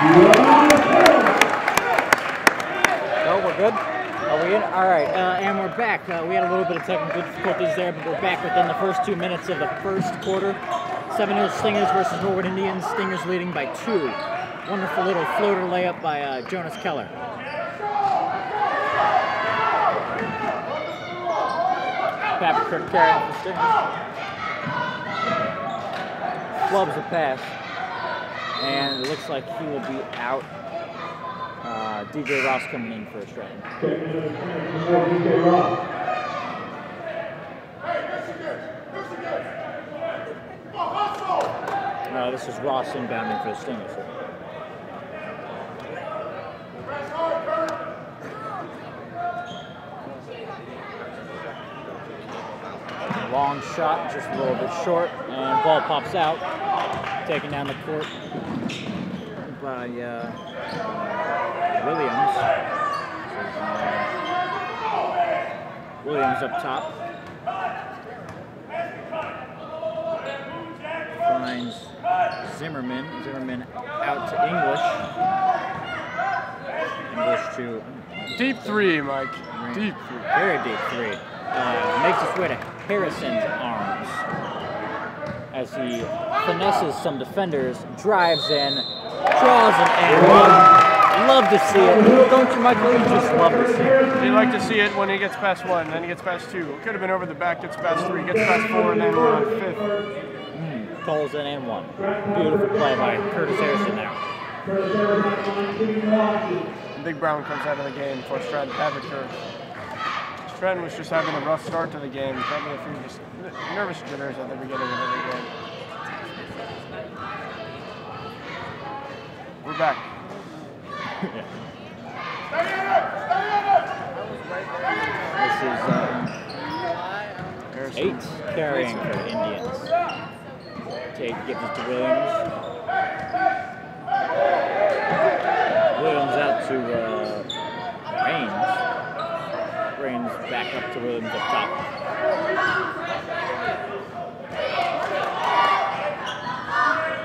No, we're good? Are we in? All right, and we're back. We had a little bit of technical difficulties there, but we're back within the first 2 minutes of the first quarter. 7-0 Stingers versus Norwood Indians. Stingers leading by 2. Wonderful little floater layup by Jonas Keller. Patrick carrying the Stingers. Flubs the pass. And it looks like he will be out. DJ Ross coming in for a strike. This is Ross inbounding for the Stingers. Long shot, just a little bit short, and ball pops out. Taken down the court by Williams. Williams up top. Finds Zimmerman. Zimmerman out to English. English to... Deep three, Mike. Deep three. Very deep three. Makes his way to Harrison's arms as he finesses some defenders, drives in, draws an and one. Love to see it. Don't you, Michael? You just love to see it. You like to see it when he gets past 1, then he gets past 2. It could have been over the back, gets past 3, gets past 4, and then we're on 5th. Calls in and 1. Beautiful play by Curtis Harrison there. Big Brown comes out of the game for Stratton Avature. Stratton was just having a rough start to the game. Probably a few just nervous jitters at the beginning of every game. We're back. This is Tate carrying for the Indians. Tate gives it to Williams. Williams out to Raines. Raines back up to Williams up top.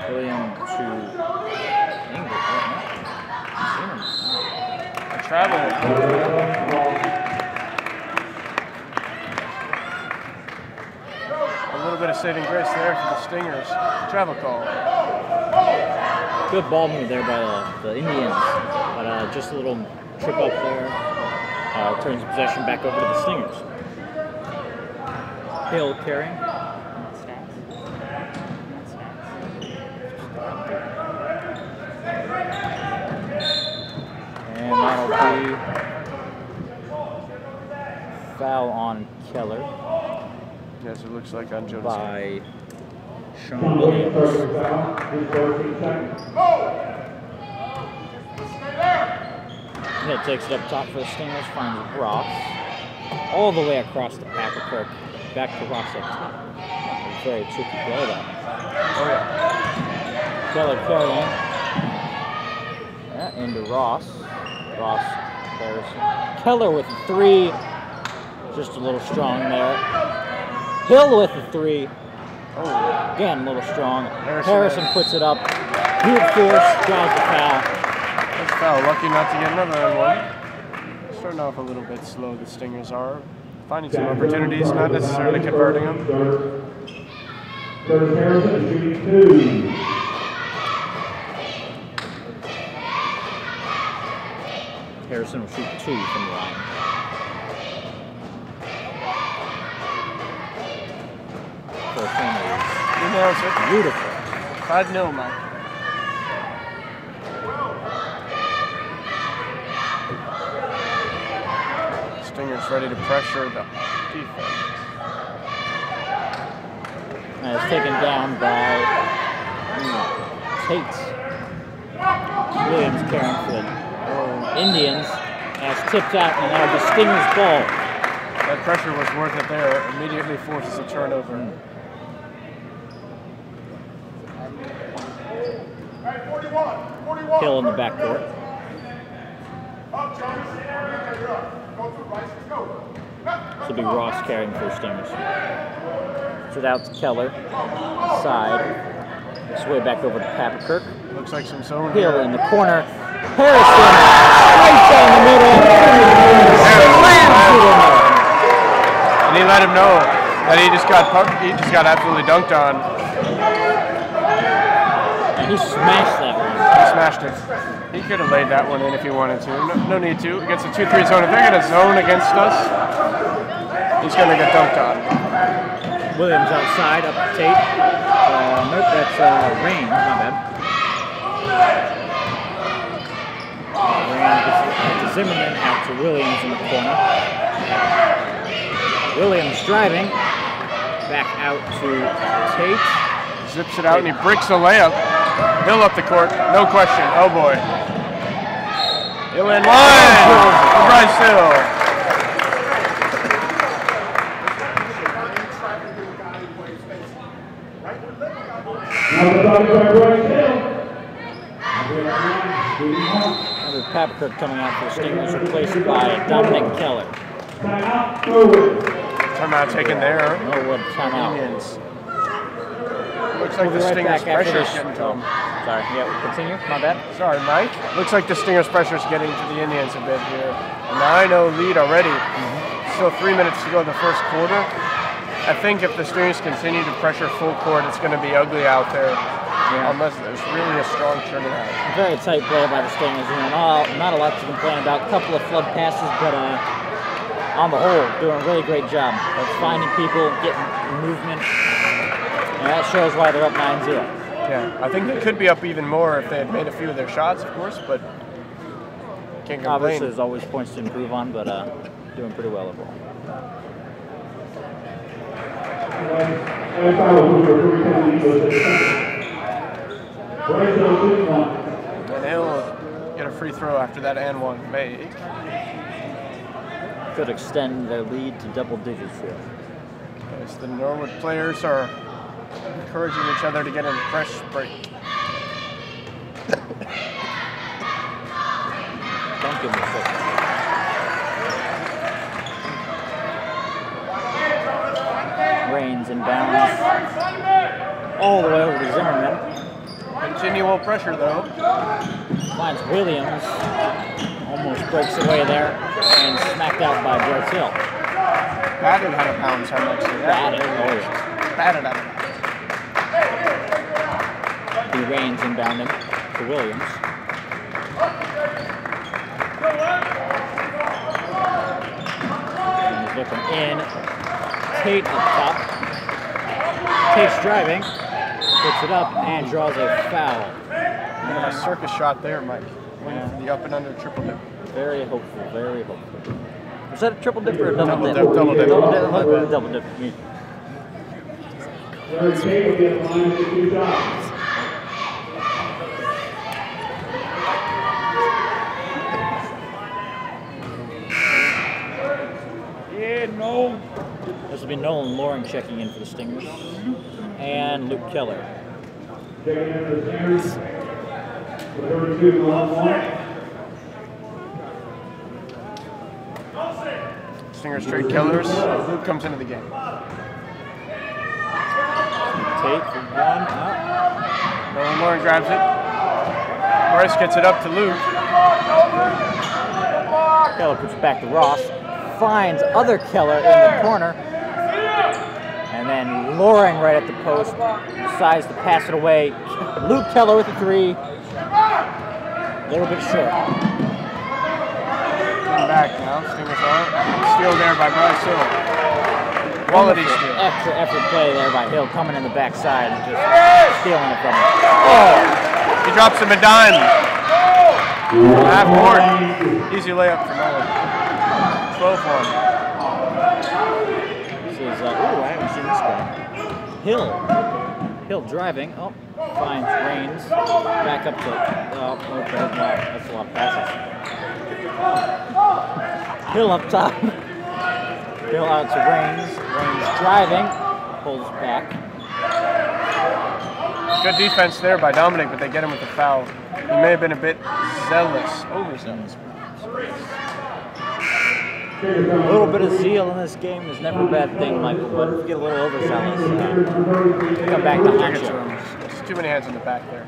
Williams to English. Travel. A little bit of saving grace there for the Stingers. Travel call. Good ball move there by the Indians, but just a little trip up there. Turns the possession back over to the Stingers. Hill carrying. And that'll be foul on Keller. Yes, it looks like on Jonas. By Sean Williams. Hill takes it up top for the Stingers, finds Ross. All the way across the Packer back to Ross up top. A very tricky play though. Oh yeah. Keller carrying. Yeah, into Ross. Ross, Harrison. Keller with a 3. Just a little strong there. Hill with a 3. Oh. Again, a little strong. Harrison puts it up. Brute force, draws the foul. That's foul. Lucky not to get another one. Starting off a little bit slow, the Stingers are. Finding some opportunities, not necessarily converting them. Curtis Harrison shooting 2. Harrison will shoot 2 from the line. For a penalty. He nails it. Beautiful. 5-0, Mike. Stingers ready to pressure the defense. And it's taken down by Tate. Williams carrying for the Indians, and it's tipped out, and that'll be Stinger's ball. That pressure was worth it there. Immediately forces a turnover. Hill in the backcourt. This will be Ross carrying for Stingers. So out to Keller, side. It's way back over to Papakirk. Looks like some zone Hill here. in the corner. Harrison right down the middle. Slams it in there. And he let him know that he just got absolutely dunked on. And he smashed that one. He smashed it. He could have laid that one in if he wanted to. No need to. Against a 2-3 zone. If they're going to zone against us, he's going to get dunked on. Williams outside, up to Tate. Nope, that's Rain. My bad. Rain gets it to Zimmerman, out to Williams in the corner. Williams driving. Back out to Tate. Zips it out and he bricks a layup. Hill up the court, no question. Oh boy. Hill in line for Bryce Hill. Another Papakirk coming out for the Stingers, replaced by Dominic Keller. Timeout taken there. Norwood timeout. Indians. Looks like We'll the be right Stingers' back after pressure is this. getting to them. Sorry, yeah, continue. My bad. Sorry, Mike. Looks like the Stingers' pressure is getting to the Indians a bit here. 9-0 lead already. Still 3 minutes to go in the first quarter. I think if the Stingers continue to pressure full court, it's going to be ugly out there. Yeah. Unless there's really a strong turnout. Very tight play by the Stingers. Not a lot to complain about. A couple of flood passes, but on the whole, doing a really great job of finding people, getting movement. And that shows why they're up 9-0. Yeah, I think they could be up even more if they had made a few of their shots, of course, but can't complain. Obviously, there's always points to improve on, but doing pretty well overall. And he'll get a free throw after that and one made. Could extend their lead to double digits here. As the Norwood players are encouraging each other to get in a fresh break. Don't give me a second. Reigns inbounds all the way over to Zimmerman. Continual pressure though. Finds Williams, almost breaks away there, and smacked out by Bryce Hill. Batted out of bounds, how much? Batted, oh yeah. Batted out of bounds. The Reigns inbounding to Williams. And he's looking in. Tate up top. Tate's driving, puts it up, and draws a foul. Yeah, a circus shot there, Mike. Waiting for the up and under triple dip. Very hopeful, very hopeful. Was that a triple dip or a double dip? Double dip. Double dip. Double dip. Yeah, no. This will be Nolan Loring checking in for the Stingers. And Luke Keller. Checking in for the Stingers. Number 2, Stingers trade killers. Luke comes into the game. Tate for one. Nolan Loring grabs it. Bryce gets it up to Luke. Keller puts it back to Ross. Finds other Keller in the corner. And then Loring right at the post. Decides to pass it away. Luke Keller with a three. A little bit short. Back now, Stingers on. Steal there by Bryce Hill. Quality steal. Extra effort play there by Hill, coming in the backside and just stealing it from him. Oh! He drops him a dime. Half court. Easy layup for Nolan. 12-1. This is, ooh, I haven't seen this guy. Hill driving. Oh, finds Reigns. Back up to, oh, okay, wow, that's a lot of passes. Hill up top. Hill out to Reigns. Reigns driving. Pulls back. Good defense there by Dominic, but they get him with the foul. He may have been a bit zealous, overzealous. A little bit of zeal in this game is never a bad thing, Michael, but if you get a little overzealous, come back to Take it Honcho. to him. Too many hands in the back there.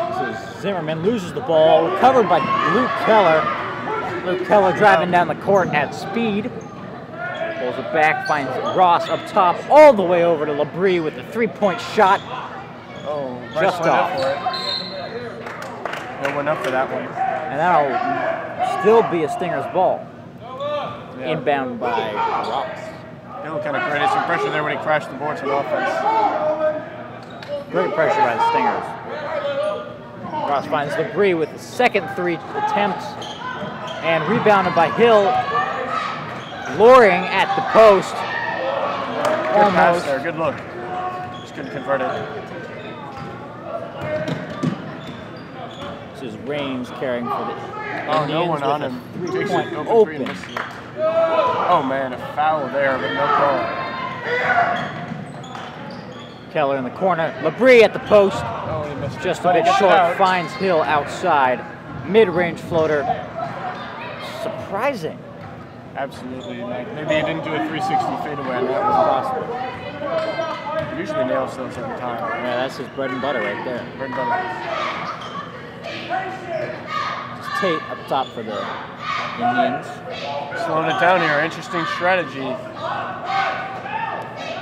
This is Zimmerman loses the ball, recovered by Luke Keller. Luke Keller driving down the court at speed. Pulls it back, finds Ross up top, all the way over to Labrie with a three-point shot. Oh, just off. No one up for that one. And that'll still be a Stingers ball. Yeah. Inbound by Ross. Hill kind of created some pressure there when he crashed the boards on offense. Great pressure by the Stingers. Ross finds Labrie with the second three attempt. And rebounded by Hill. Luring at the post. Good pass there, good look. Just couldn't convert it. This is Raines carrying for the Indians. No one on him. 3-point open. Oh man, a foul there, but no call. Keller in the corner. Labrie at the post. Oh, he missed. Just a bit short. Finds Hill outside. Mid-range floater. Surprising. Absolutely. Maybe he didn't do a 360 fadeaway on that one. Possible. He usually nails those every time. Yeah, that's his bread and butter right there. Bread and butter. Just Tate up top for the Indians. Slowing it down here. Interesting strategy.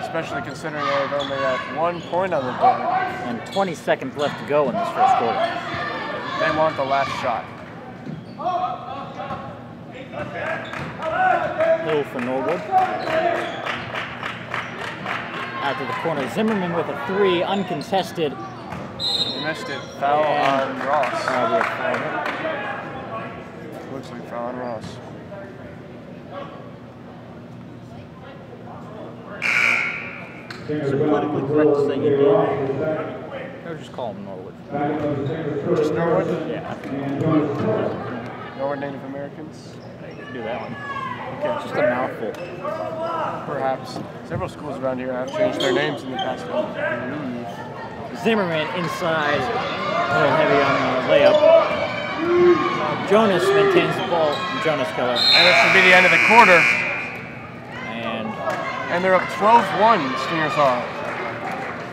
Especially considering they've only got 1 point on the board. And 20 seconds left to go in this first quarter. They want the last shot. Hill for Norwood. Out to the corner. Zimmerman with a three, uncontested. He missed it. Foul on Ross. Looks like foul on Ross. Is it politically correct to say Indian? Or just call him Norwood? Just Norwood? Yeah. Norwood Native Americans? You can do that one. Okay. Just a mouthful. Perhaps. Several schools around here have changed their names in the past. Zimmerman inside. A little heavy on the layup. Jonas maintains the ball. Jonas Keller. And this should be the end of the quarter. And they're up 12-1, Stingers are.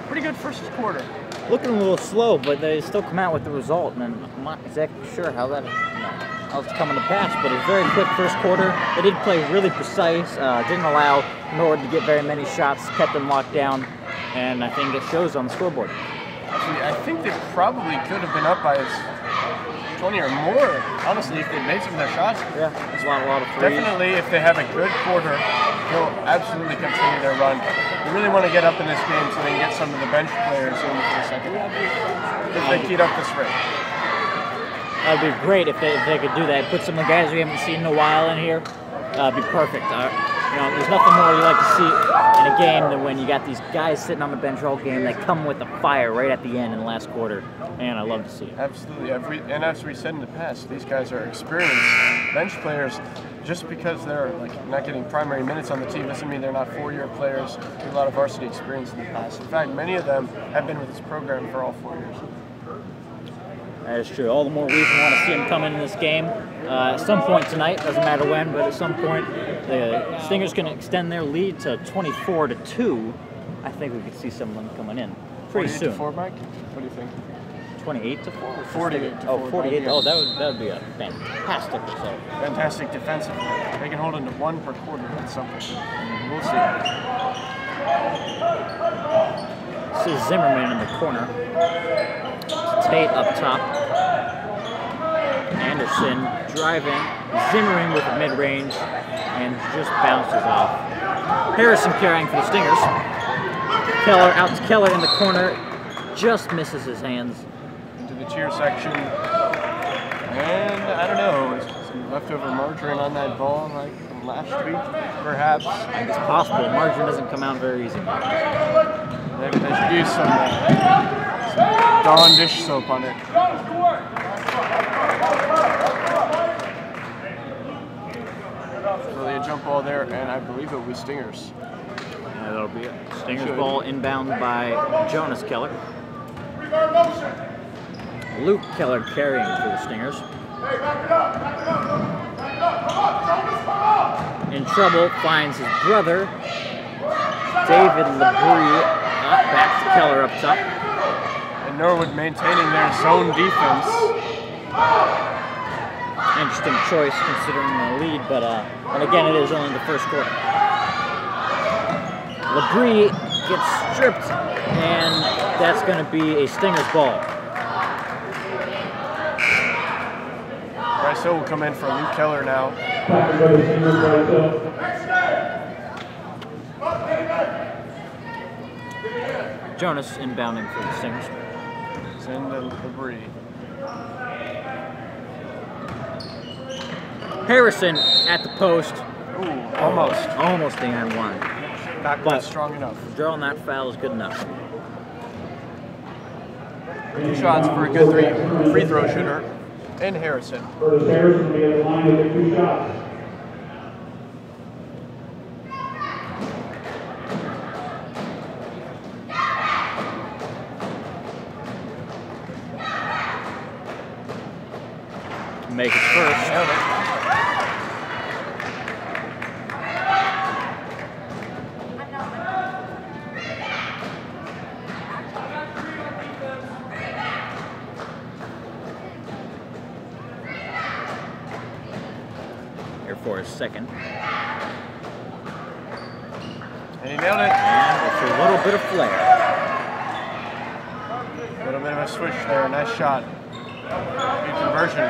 Pretty good first quarter. Looking a little slow, but they still come out with the result, and I'm not exactly sure how it's coming to pass, but a very quick first quarter. They did play really precise, didn't allow Norwood to get very many shots, kept them locked down, and I think it shows on the scoreboard. Actually, I think they probably could have been up by 20 or more, honestly, if they made some of their shots. Yeah, there's a lot of threes. Definitely, if they have a good quarter, they'll absolutely continue their run. They really want to get up in this game so they can get some of the bench players in for the second half. If they keep up this rate. That would be great if they could do that. Put some of the guys we haven't seen in a while in here. It'd be perfect. There's nothing more you like to see in a game than when you got these guys sitting on the bench all game. They come with the fire right at the end in the last quarter. Man, I love to see it. Absolutely. And as we said in the past, these guys are experienced bench players. Just because they're not getting primary minutes on the team doesn't mean they're not four-year players with a lot of varsity experience in the past. In fact, many of them have been with this program for all 4 years. That is true. All the more reason we want to see them come in this game. At some point tonight, doesn't matter when, but at some point, the Stingers can extend their lead to 24-2. I think we could see some of them coming in pretty soon. 48-4, Mike? What do you think? 28-4? 48-4. Oh, 48. Oh, that would be a fantastic result. Fantastic defensively. They can hold into one per quarter. That's something. We'll see. This is Zimmerman in the corner. Tate up top. Anderson driving. Zimmerman with the mid-range and just bounces off. Harrison carrying for the Stingers. Keller out to Keller in the corner. Just misses his hands. Into the cheer section. And I don't know, some leftover margarine on that ball like from last week, perhaps. I think it's possible. Margarine doesn't come out very easy. Maybe they should use some Dawn dish soap on it. Really a jump ball there, and I believe it will be Stingers. Yeah, that'll be it. Stingers ball inbound by Jonas Keller. Luke Keller carrying for the Stingers. in trouble, finds his brother, David LeBrie, back to Keller up top. And Norwood maintaining their zone defense. Interesting choice considering the lead, but and again, it is only the first quarter. LeBrie gets stripped, and that's going to be a Stingers ball. Bryce Hill will come in for Luke Keller now. Jonas inbounding for the Stingers. Send the LeBrie. Harrison at the post. Ooh, almost. Almost the and one. Not quite strong enough. Drawing that foul is good enough. 2 shots for a good free throw shooter in Harrison. Curtis Harrison will be at the line to take 2 shots. Make it first. Here for his second. And he nailed it. And it's a little bit of flair. A little bit of a switch there. Nice shot. Good conversion.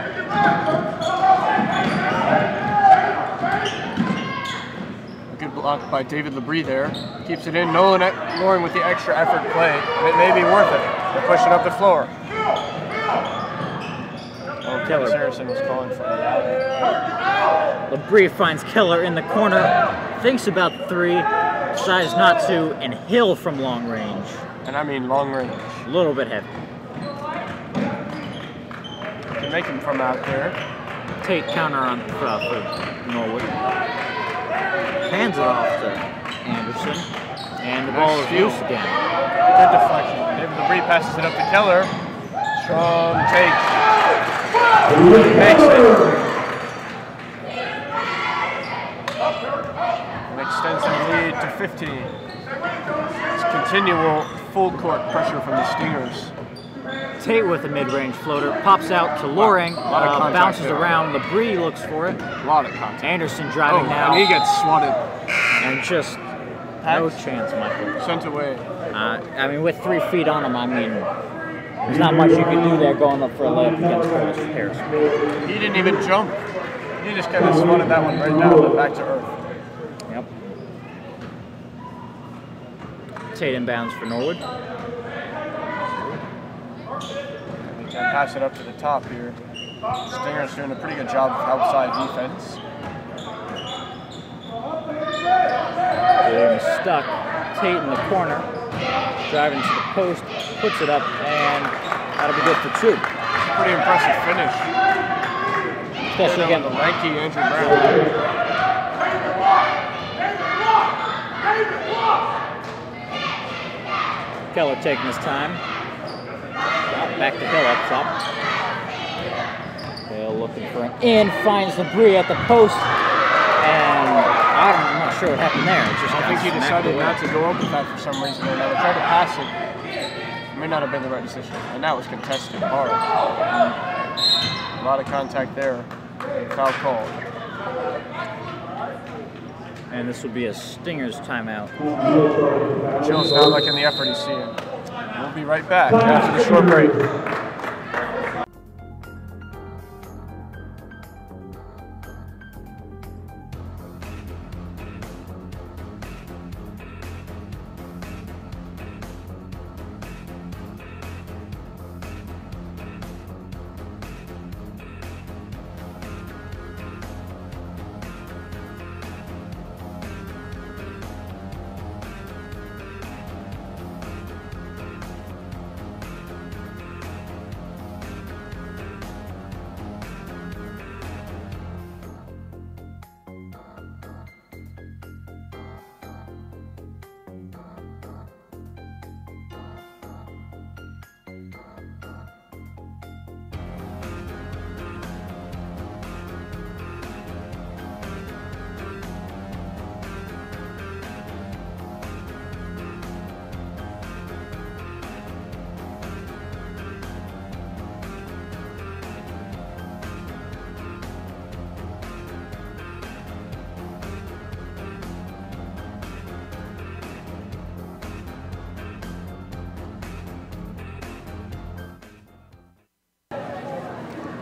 A good block by David LeBrie there. Keeps it in. Nolan Loring with the extra effort play. It may be worth it. They're pushing up the floor. Oh, Keller Harrison was calling for it. LeBrie finds Keller in the corner. Thinks about the three. Decides not to, and Hill from long range. And I mean long range. A little bit heavy. Can make him from out there. Tate counter on for Norwood. Hands it off to Anderson. And the ball is loose again. Good deflection. David LeBrie passes it up to Keller. Strong take. He makes it. And extends their lead to 15. It's continual full court pressure from the Stingers. Tate with a mid-range floater, pops out to Loring, bounces there. around, LeBrie looks for it. A lot of contact. Anderson driving now. And he gets swatted. And just no chance, Michael. Sent away. I mean, with 3 feet on him, I mean, there's not much you can do there going up for a layup against Curtis Harrison. He didn't even jump. He just kind of swatted that one right down and back to earth. Yep. Tate inbounds for Norwood. And pass it up to the top here. Stingers doing a pretty good job of outside defense. Getting stuck. Tate in the corner. Driving to the post. Puts it up, and that'll be good for 2. Pretty impressive finish. Especially again the lanky Andrew Brown. Keller taking his time. Back to Hill up top. Hill looking for an in, finds LeBrie at the post, and I'm not sure what happened there. It just I think he decided not to go up with that for some reason. They tried to pass it. It may not have been the right decision. And that was contested hard. A lot of contact there. Foul called. And this will be a Stingers timeout. Chill's not liking the effort he's seeing. We'll be right back after the short break.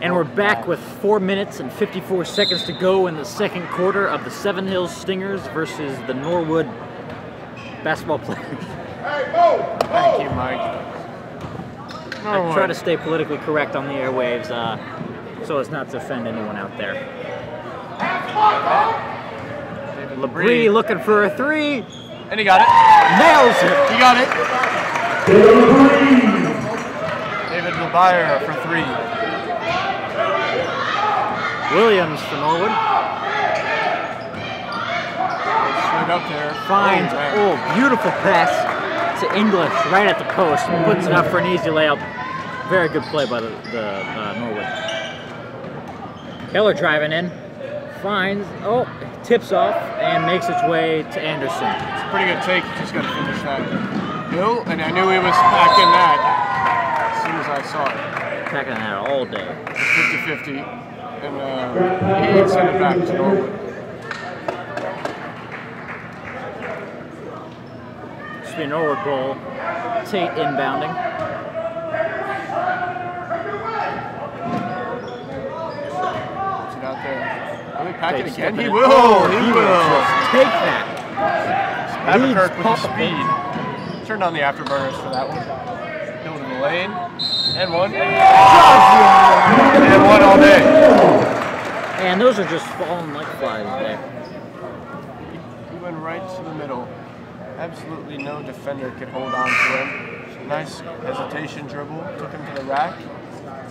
And we're back with 4 minutes and 54 seconds to go in the second quarter of the Seven Hills Stingers versus the Norwood basketball players. Thank you, Mike. I try to stay politically correct on the airwaves so as not to offend anyone out there. Labrie looking for a three. And he got it. Nails it. He got it. David LeBire for three. Williams for Norwood. Straight up there. Finds, beautiful pass to English right at the post. Puts it up for an easy layup. Very good play by the Norwood. Keller driving in. Finds, tips off and makes its way to Anderson. It's a pretty good take. Just got to finish that. Hill, and I knew he was packing that as soon as I saw it. Packing that all day. 50-50. And he sent it back to Norwood. This will be a Norwood ball. Tate inbounding. Puts it out there. Will he pack it again? He in. will! He will! Take that! Aberkirk with the speed. Turned on the afterburners for that one. Hill in the lane. And one. And one all day. And those are just falling like flies there. He went right to the middle. Absolutely no defender could hold on to him. Nice hesitation dribble. Took him to the rack.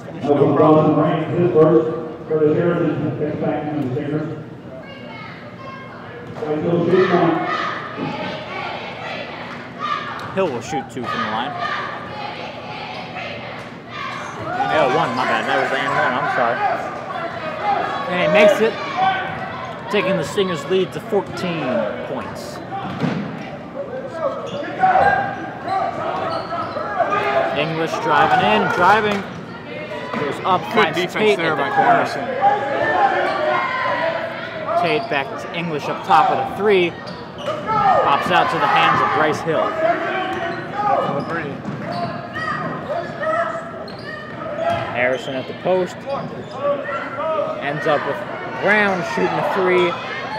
Finished no problem. His first for the Sheridan gets back into the Stingers. Hill will shoot two from the line. One, my bad. That was the and one, I'm sorry. And it makes it, taking the Stingers' lead to 14 points. English driving in, driving. Goes up, Good finds defense Tate there at by the corner. Harrison. Tate back to English up top with a three. Pops out to the hands of Bryce Hill. Harrison at the post. Ends up with Brown shooting a three.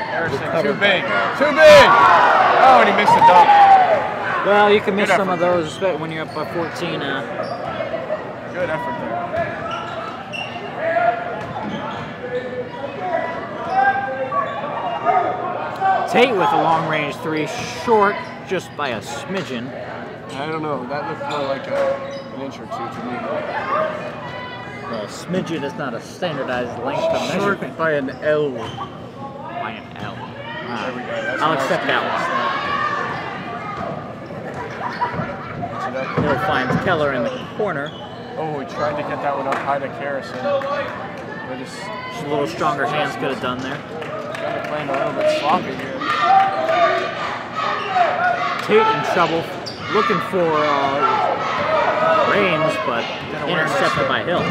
Harrison, too big. Too big! Oh, and he missed the dunk. Well, you can miss some of those, especially when you're up by 14. Good effort there. Tate with a long-range three, short just by a smidgen. I don't know. That looked more like an inch or two to me. Well, a smidgen is not a standardized length of measurement. Short by an L. By an L. There we go. That's I'll nice accept that one. Hill finds Keller in the corner. Oh, he tried to get that one up high to Harrison. Just a little stronger hands could have done there. Kind of playing a little bit sloppy here. Tate in trouble, looking for Raines, but intercepted by Hill.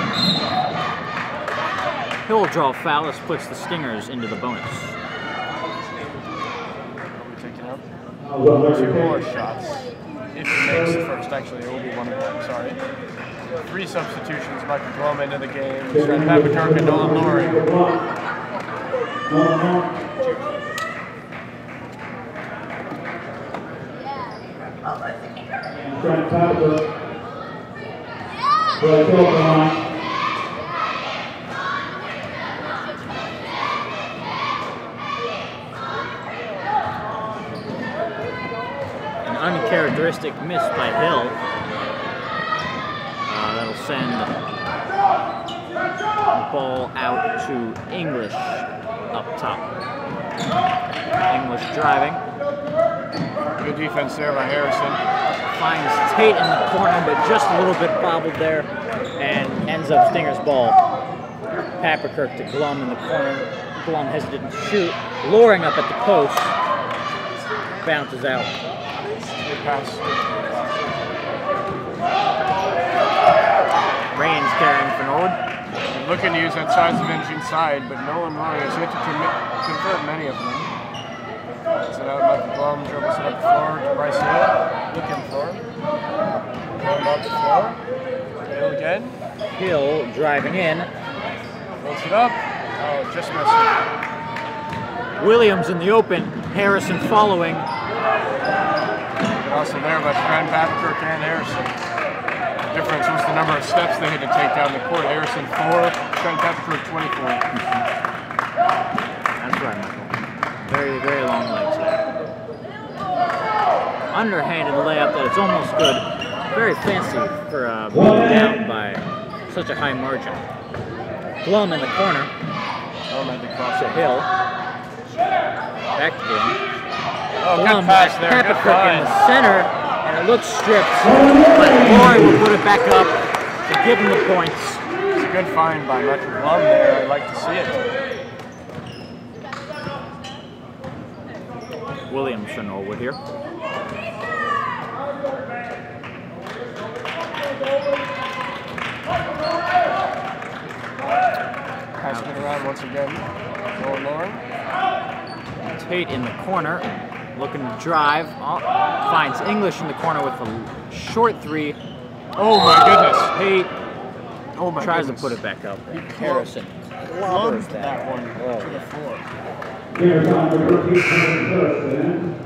Hill will draw a foul. This puts the Stingers into the bonus. Are we taking up? 2 more shots. If he makes the first, actually, it will be 1 of them. Sorry. 3 substitutions. Michael Glom into the game. Trent Aberkirk and Nolan Loring. Trent Aberkirk. Bryce Hill on the line. An uncharacteristic miss by Hill. That'll send the ball out to English up top. English driving. Good defense there by Harrison. Finds Tate in the corner, but just a little bit bobbled there, and ends up Stinger's ball. Aberkirk to Glum in the corner. Glum hesitant to shoot. Loring up at the post. Bounces out. Good pass. Raines carrying for Norwood. Looking to use that size advantage inside, but Nolan Loring has yet to convert many of them. Set out Michael Glum, dribbles it up the floor to Bryce Hill. Looking for him. Glum up the floor. Hill again. Hill driving in. Pulls it up. Oh, just missed it. Williams in the open, Harrison following. And also there by Trent Patrick and Harrison. The difference was the number of steps they had to take down the court. Harrison 4, Trent Patrick 24. That's right, Michael. Very, very long legs there. Underhanded layup that is almost good. Very fancy for being down by such a high margin. Blum in the corner. Oh, at the cross To Hill. Back to Blum. Oh, Blum good pass there. Good Papacook in find. the center, and it looks stripped. But Laurie will put it back up to give him the points. It's a good find by Metro Blum there. I'd like to see it. Williams for Norwood here. Passing it around once again. Lauren. Tate in the corner, looking to drive. Oh, finds English in the corner with a short three. Oh my goodness. Tate Oh my tries goodness. to put it back up. He Harrison Plumbed clobbers that one Oh. to the floor. Here's number 13 Harrison.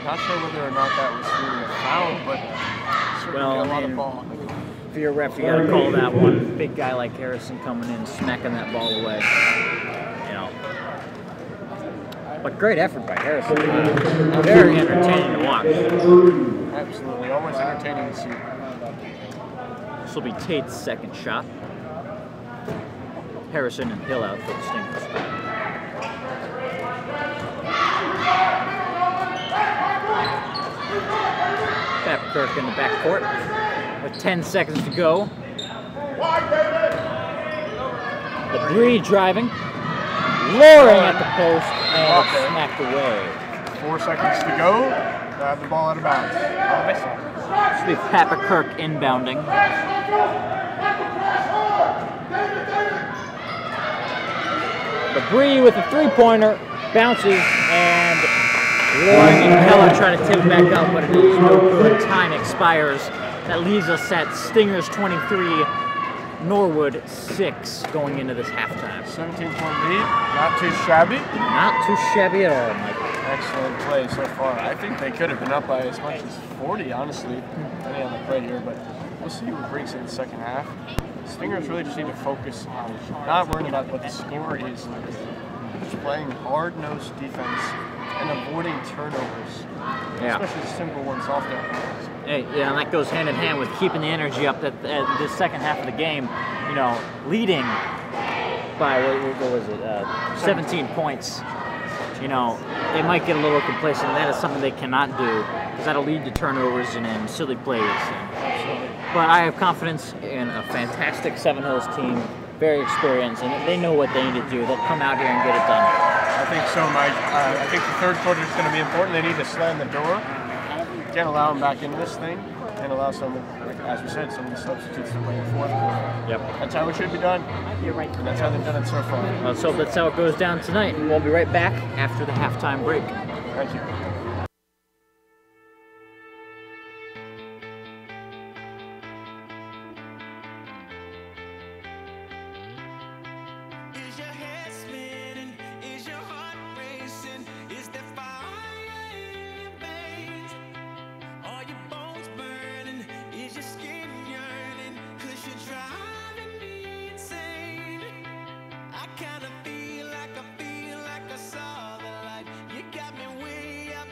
Not sure whether or not that was really a foul, but certainly Well, a I lot mean, of ball. If you're a ref, you gotta call that one. Big guy like Harrison coming in, smacking that ball away. You know. But great effort by Harrison. Very entertaining to watch. Absolutely, always entertaining to see. This will be Tate's second shot. Harrison and Hill out for the Stingers. Kirk in the backcourt with 10 seconds to go. Lebree driving, lowering at the post, and smacked away. 4 seconds to go. Grab the ball out of bounds. This will be Papa Kirk inbounding. Lebree with a three-pointer, bounces, and Loring and Keller try to tip it back up, but it is no good. Time expires. That leaves us at Stingers 23, Norwood 6 going into this halftime. 17-point lead. Not too shabby. Not too shabby at all, Mike. Excellent play so far. I think they could have been up by as much as 40, honestly, depending on the play here, but we'll see what brings in the second half. Stingers really just need to focus on not worrying about what the score is, just playing hard-nosed defense and avoiding turnovers, especially simple ones off their hands. Hey, yeah, and that goes hand in hand with keeping the energy up at the second half of the game. You know, leading by what was it, 17 points. You know, they might get a little complacent. That is something they cannot do because that'll lead to turnovers and silly plays. But I have confidence in a fantastic Seven Hills team, very experienced, and they know what they need to do. They'll come out here and get it done. I think so, Mike. I think the third quarter is going to be important. They need to slam the door. Can't allow them back into this thing. Can't allow some, as we said, some of the substitutes to play in the fourth quarter. Yep. That's how it should be done. And that's how they've done it so far. Let's hope that's how it goes down tonight. We'll be right back after the halftime break. Thank you. I feel like I saw the light. You got me way up.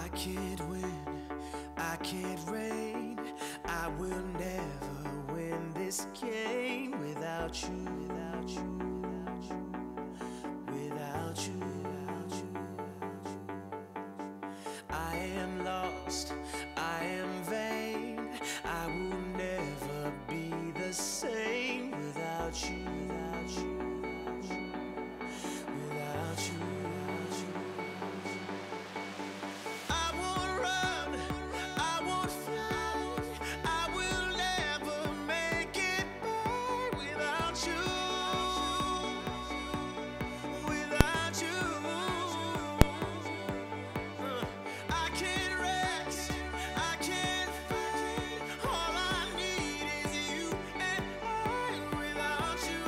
I can't win, I can't reign, I will never win this game without you, without you, without you, without you, without you. I am lost, I am vain, I will never be the same without you, without you, without you, without you. I won't run, I won't fly, I will never make it by without you, without you. I can't rest, I can't fight, all I need is you and I without you,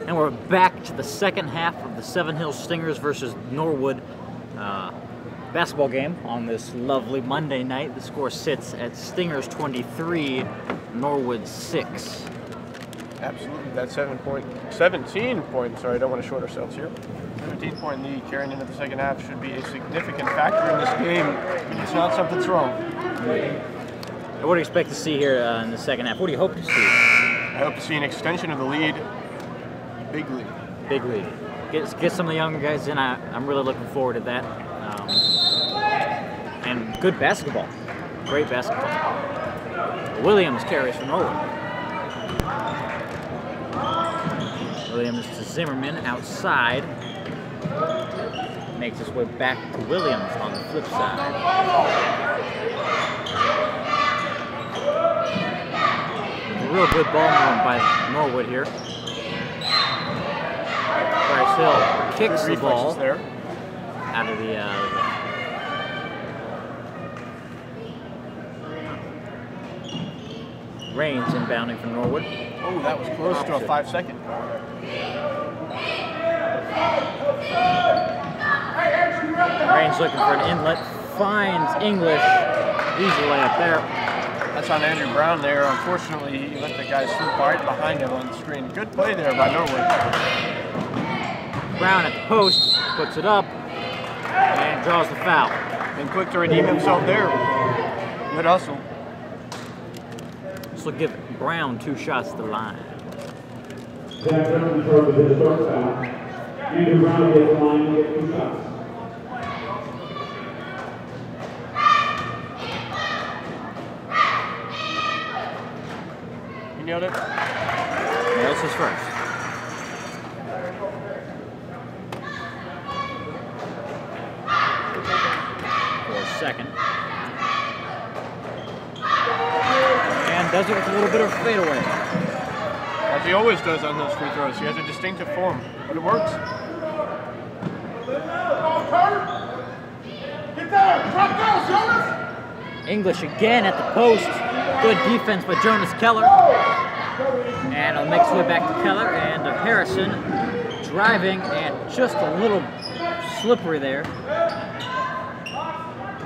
And we're back to the second half of the Seven Hills Stingers versus Norwood basketball game on this lovely Monday night. The score sits at Stingers 23, Norwood 6. Absolutely, that 17 point, sorry, I don't want to short ourselves here. 17-point lead carrying into the second half should be a significant factor in this game. It's not something's wrong. What do you expect to see here in the second half? What do you hope to see? I hope to see an extension of the lead. Big lead. Big lead. Get some of the younger guys in. I'm really looking forward to that. And good basketball. Great basketball. Williams carries for Norwood. Williams to Zimmerman outside. Makes his way back to Williams on the flip side. A real good ball movement by Norwood here. Bryce Hill kicks the ball there. Out of the Rains inbounding from Norwood. Oh, that was close to a 5-second. Rains looking for an inlet, finds English. Easy layup there. That's on Andrew Brown there. Unfortunately, he let the guy swoop right behind him on the screen. Good play there by Norwood. Brown at the post, puts it up, and draws the foul. And quick to redeem himself there. Good hustle. This will give Brown 2 shots to the line. Zach Brown in charge of his first foul. Andrew Brown gets the line and gets 2 shots. You nailed it? Nails his first. For a second. And does it with a little bit of fadeaway. As he always does on those free throws. He has a distinctive form, but it works. English again at the post. Good defense by Jonas Keller. And it'll make its way back to Keller and to Harrison. Driving and just a little slippery there.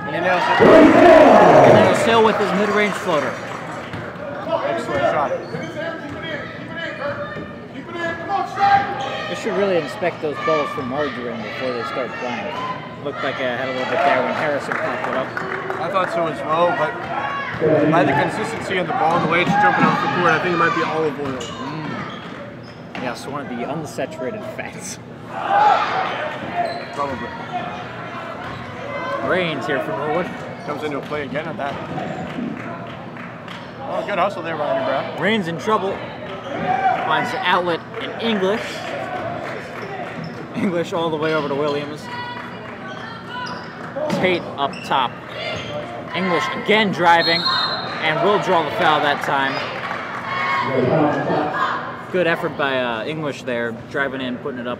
He nails it. And then Hill with his mid-range floater. Excellent shot. They should really inspect those balls for margarine before they start playing. Looked like I had a little bit there when Harrison popped it up. I thought so as well, but by the consistency of the ball, the way it's jumping off the court, I think it might be olive oil. Yeah, so one of the unsaturated fats. Probably. Rains here from Norwood. Comes into play again at that. Oh, good hustle there by Andrew Brown. Rains in trouble. Finds the outlet in English. English all the way over to Williams. Tate up top. English again driving, and will draw the foul that time. Good effort by English there, driving in, putting it up.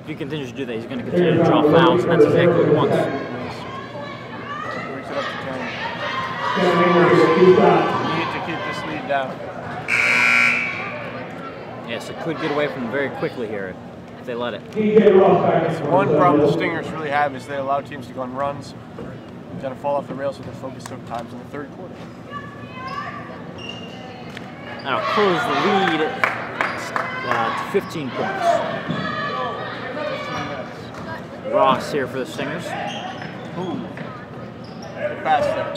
If he continues to do that, he's going to continue to draw fouls, and that's exactly what he wants. Brings it up to 10. Need to keep this lead down. Yes, it could get away from them very quickly here if they let it. One problem the Stingers really have is they allow teams to go on runs, kind of fall off the rails with their focus sometimes in the third quarter. That'll close the lead to 15 points. 15 minutes. Ross here for the Stingers. Ooh. Pass there.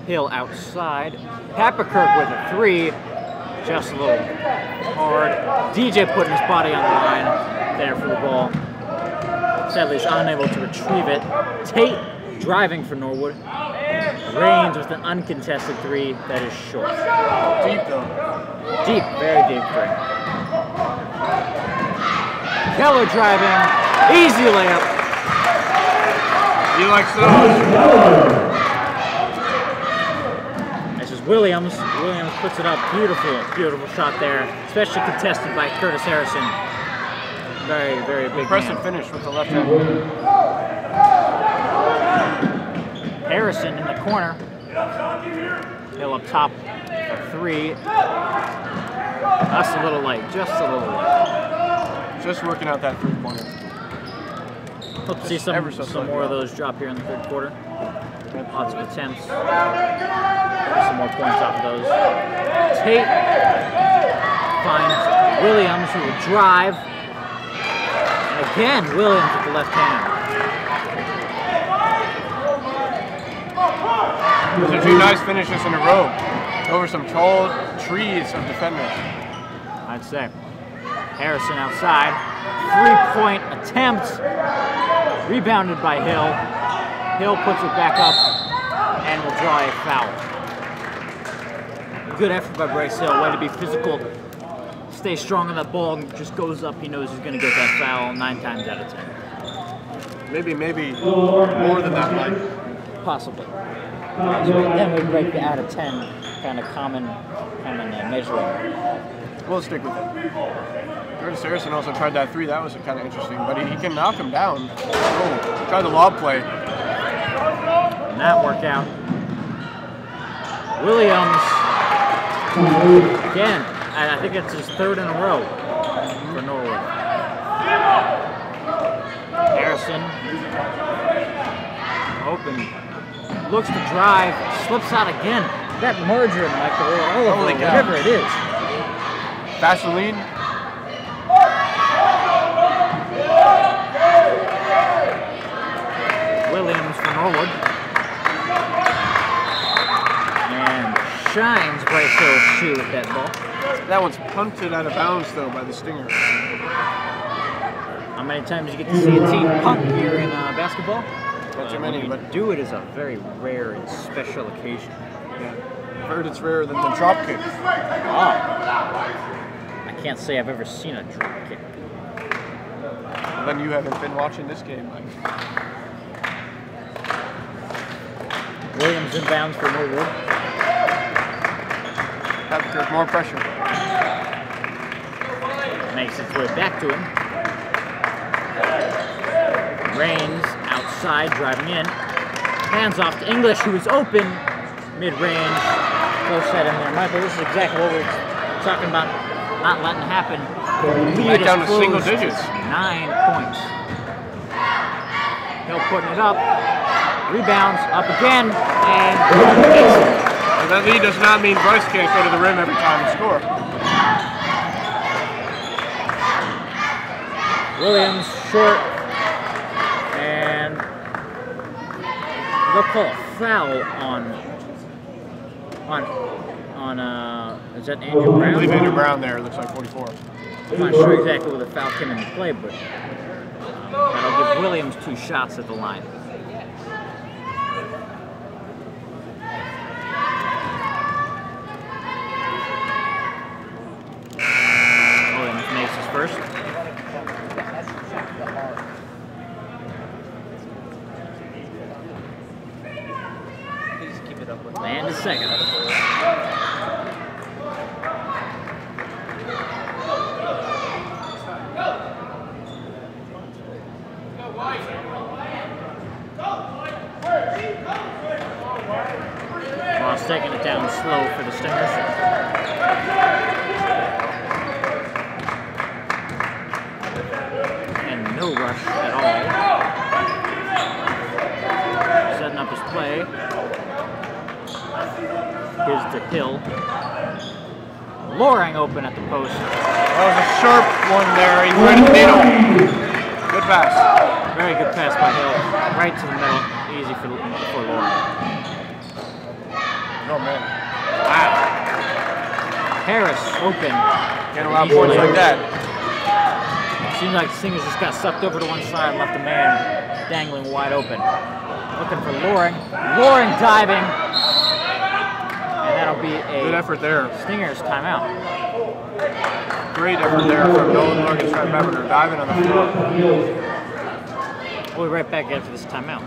Hill outside. Papperkirk with a 3. Just a little hard. DJ putting his body on the line there for the ball. Sadly, he's unable to retrieve it. Tate driving for Norwood. Rains with an uncontested 3 that is short. Deep though. Deep, very deep 3. Keller driving. Easy layup. He likes those. This is Williams. Williams puts it up. Beautiful, beautiful shot there. Especially contested by Curtis Harrison. Very, very big Impressive man. finish with the left hand. Harrison in the corner. Hill up top for 3. That's a little light, just a little light. Just working out that 3-pointer. Hope to see some more of those drop here in the third quarter. Lots of attempts. Some more points off of those. Tate finds Williams, who will drive. And again, Williams with the left hand. Those are 2 nice finishes in a row over some tall trees of defenders. I'd say. Harrison outside. 3-point attempt. Rebounded by Hill. Hill puts it back up and will draw a foul. Good effort by Bryce Hill. Way to be physical. Stay strong on that ball and just goes up. He knows he's going to get that foul 9 times out of 10. Maybe more than that, Mike. Possibly. Then we break the out of 10 kind of common measuring. We'll stick with it. Curtis Harrison also tried that 3. That was kind of interesting, but he can knock him down. Oh, tried the lob play. And that worked out. Williams, again, I think it's his 3rd in a row for Norwood. Harrison, open, looks to drive, slips out again. That margarine, like the olive oil, whatever it is. Vaseline. Williams for Norwood. And shines Bryce Hill's shoe with that ball. That one's punted out of bounds, though, by the Stingers. How many times you get to see a team punt here in basketball? Not too many, but do it is a very rare and special occasion. yeah. I've heard it's rarer than the drop kick. Oh. I can't say I've ever seen a drop kick. Well, then you haven't been watching this game, Mike. Williams inbounds for Norwood. Papperkirk, more pressure. Makes its way back to him. Rains outside, driving in. Hands off to English, who is open. Mid-range. Close set in there. Michael, this is exactly what we're talking about. Not letting it happen. Back down to single digits. 9 points. Hill putting it up. Rebounds, up again, and And that lead does not mean Bryce can't go to the rim every time and score. Williams short, and they'll call a foul on is that Andrew I Brown? believe Andrew Brown there, looks like 44. I'm not sure exactly where the foul came into play, but that'll give Williams 2 shots at the line. Williams makes his first. And his second. Second it down slow for the Stingers. And no rush at all. Setting up his play. Gives to Hill. Loring open at the post. That was a sharp one there. He right in the middle. Good pass. Very good pass by Hill. Right to the middle. Easy for Loring. Oh man. Wow. Harris open. Can't allow points like that. Seems like the Stingers just got sucked over to one side and left a man dangling wide open. Looking for Loring. Loring diving. And that'll be a good effort there. Stingers timeout. Great effort there from Nolan Logan's right back. They're diving on the floor. We'll be right back after this timeout.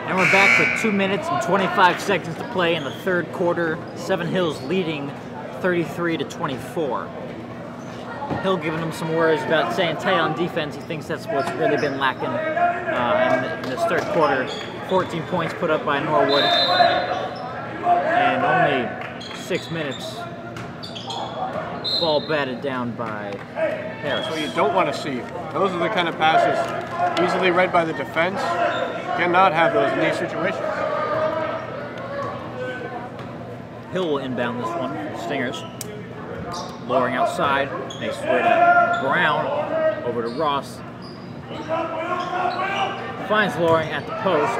And we're back with 2 minutes and 25 seconds to play in the third quarter. Seven Hills leading 33-24. Hill giving them some words about staying tight on defense. He thinks that's what's really been lacking in this third quarter. 14 points put up by Norwood. And only 6 minutes. Ball batted down by Harris. So you don't want to see. Those are the kind of passes easily read by the defense. Cannot have those in these situations. Hill will inbound this one for the Stingers. Loring outside, makes his way to Brown, over to Ross. Finds Loring at the post.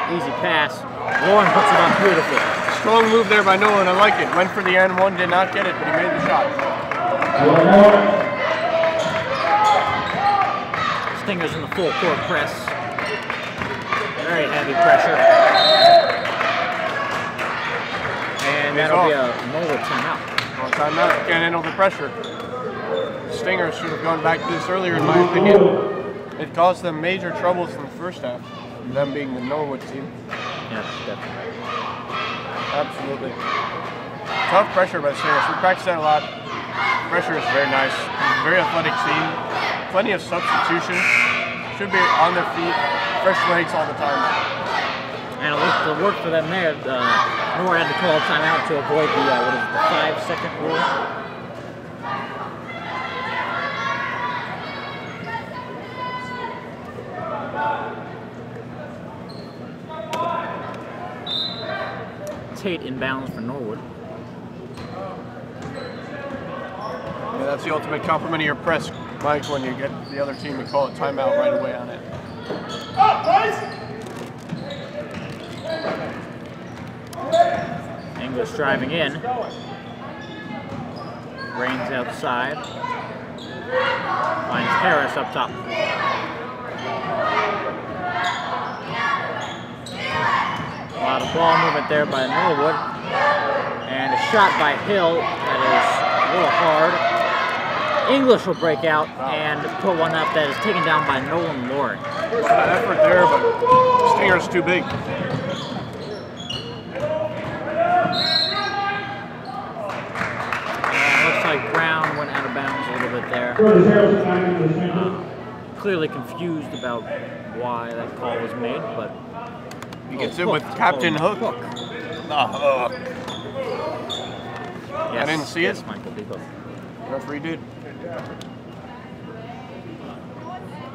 Easy pass. Loring puts it on beautifully. Strong move there by Nolan, I like it. Went for the N1, did not get it, but he made the shot. Stingers in the full court press. Very heavy pressure. And that'll be a Norwood timeout. Well, timeout. Can't handle the pressure. Stingers should have gone back to this earlier, in my opinion. It caused them major troubles in the first half, them being the Norwood team. Yeah, definitely. Absolutely. Tough pressure by the Stingers. We practice that a lot. Pressure is very nice. Very athletic team. Plenty of substitutions. Should be on their feet. Fresh legs all the time. And it looked to work for them there. Norwood had to call a timeout to avoid the, 5-second rule. Tate inbounds for Norwood. Yeah, that's the ultimate compliment of your press, Mike, when you get the other team to call a timeout right away on it. English driving in. Rains outside. Finds Harris up top. A lot of ball movement there by Norwood. And a shot by Hill that is a little hard. English will break out and put one up that is taken down by Nolan Loring. A lot of effort there, but Stinger's too big. And looks like Brown went out of bounds a little bit there. Clearly confused about why that call was made, but He gets in with Captain Hook. Yes, I didn't see it. yes, Michael B. Hook. Referee did.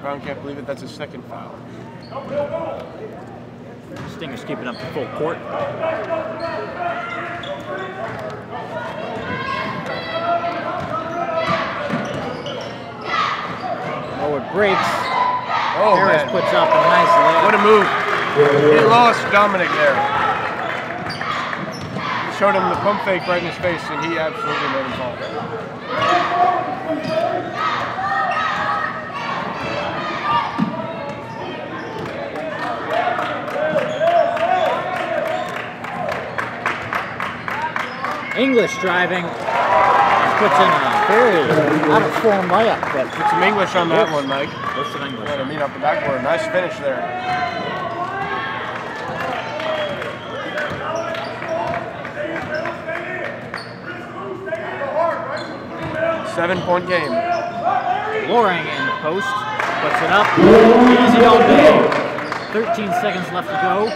Brown can't believe it. That's his second foul. Stingers keeping up to full court. Norwood breaks. Oh, Harris man. puts up a nice layup. What a move. He lost Dominic there. Showed him the pump fake right in his face, and he absolutely made him fall. English driving, puts in a very out of form layup, but Put some English on that one, Mike. What's some English? Got to meet off the backboard. Nice finish there. 7-point game. Loring in the post, puts it up, easy all day. 13 seconds left to go.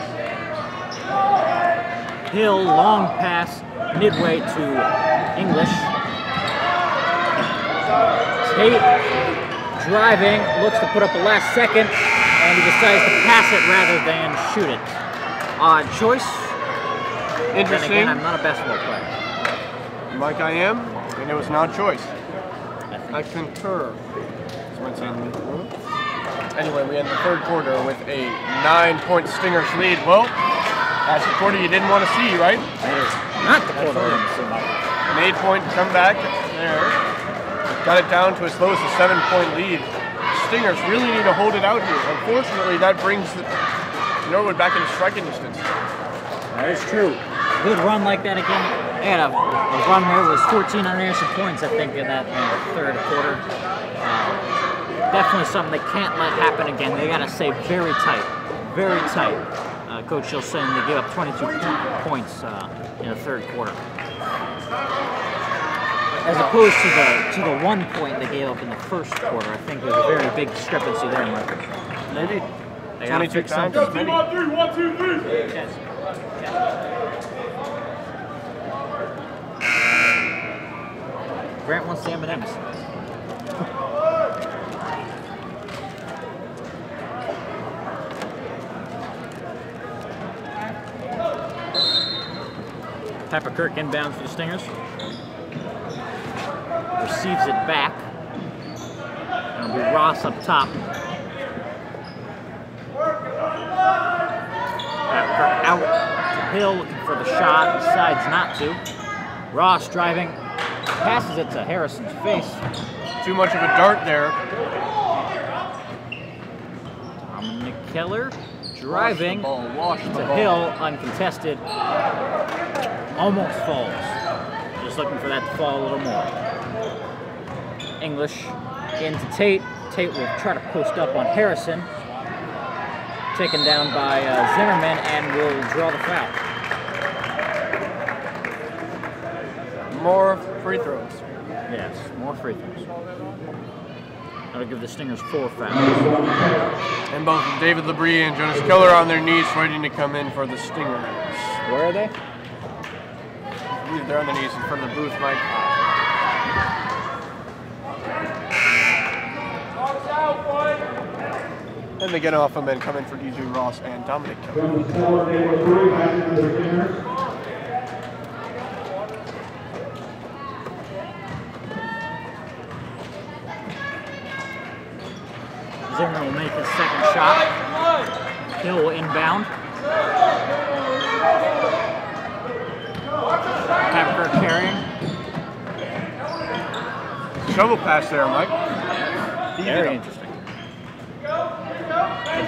Hill, long pass, midway to English. Tate driving, looks to put up a last second, and he decides to pass it rather than shoot it. Odd choice. Interesting. Then again, I'm not a basketball player. Mike, I am, and it was not choice. I concur. Anyway, we end the third quarter with a 9-point Stingers lead. Well, that's the quarter you didn't want to see, right? That is not the quarter. An 8-point comeback there. Got it down to as low as a 7-point lead. Stingers really need to hold it out here. Unfortunately, that brings Norwood back into striking distance. That is true. Good run like that again. They had a run where it was 14 unanswered points, I think, in that third quarter. Definitely something they can't let happen again. They got to stay very tight, very tight. Coach Hill saying they gave up 22 points in the third quarter, as opposed to the 1 point they gave up in the first quarter. I think there's a very big discrepancy there, Mark. Maybe. They got to fix something. 1, 2, 3. Yes. Grant wants the M&M's. Pepper Kirk inbounds for the Stingers. Receives it back. It'll be Ross up top. Pepper Kirk out to Hill, looking for the shot. Decides not to. Ross driving. Passes it to Harrison's face. Too much of a dart there. Dominic Keller driving Wash the to ball. Hill, uncontested. Almost falls. Just looking for that to fall a little more. English into Tate. Tate will try to post up on Harrison. Taken down by Zimmerman and will draw the foul. More free throws. Yes, more free throws. That'll give the Stingers 4 fouls. And both David Labrie and Jonas Keller on their knees waiting to come in for the Stingers. Where are they? I believe they're on their knees in front of the booth, Mike. And they get off them and come in for DJ Ross and Dominic Keller. From the score, they were 3 back into the Stingers. Zimmer will make his second shot. Hill will inbound. Pepper carrying. Shovel pass there, Mike. Very interesting.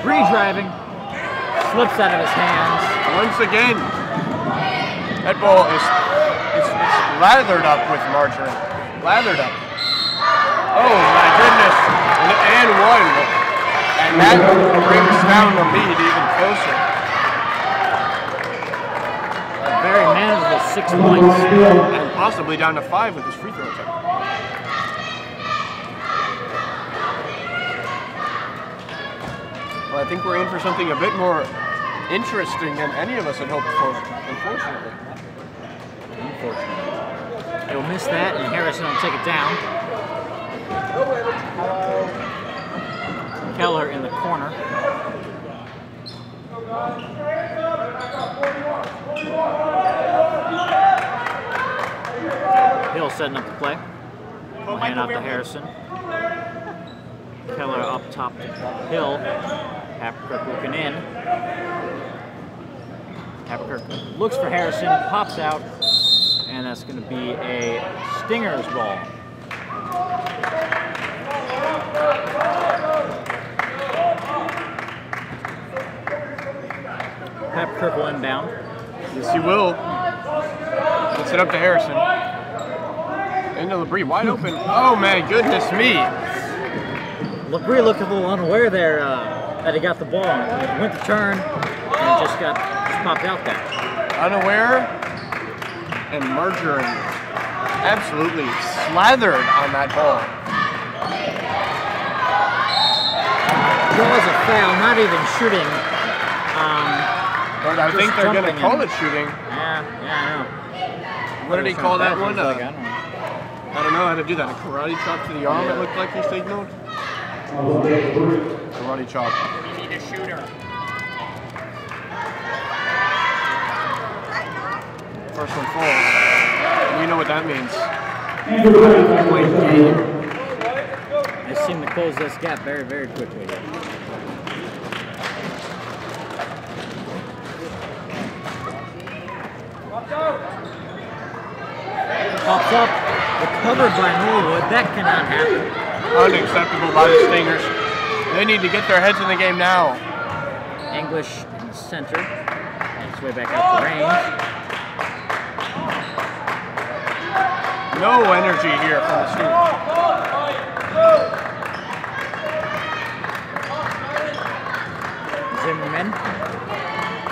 Bree driving. Slips out of his hands. Once again, that ball is it's lathered up with margarine. Lathered up. Oh my goodness. And one. And that brings down the lead even closer. A very manageable 6 points. And possibly down to 5 with his free throw attempt. Well, I think we're in for something a bit more interesting than any of us had hoped for, unfortunately. Unfortunately. He'll miss that, and Harrison will take it down. Keller in the corner. Hill setting up the play. We'll hand out to Harrison. Keller up top to Hill. Hapkirk looking in. Hapkirk looks for Harrison, pops out, and that's going to be a Stingers ball. Hapkirk will inbound. Yes, he will. Gets it up to Harrison. Into LeBrie, wide open. Oh my goodness me! LeBrie looked a little unaware there that he got the ball. He went to turn and just popped out there. Unaware and margarine absolutely slathered on that ball. Draws a foul, not even shooting. But I think they're going to call it shooting. Yeah, I know. What did he call that one? Like, I don't know how to do that. A karate chop to the arm, it looked like he signaled. Karate chop. You need a shooter. First one falls. You know what that means. They seem to close this gap very, very quickly. Pops up, recovered by Norwood. That cannot happen. Unacceptable by the Stingers. They need to get their heads in the game now. English in the center. And its way back out to range. No energy here from the students. Zimmerman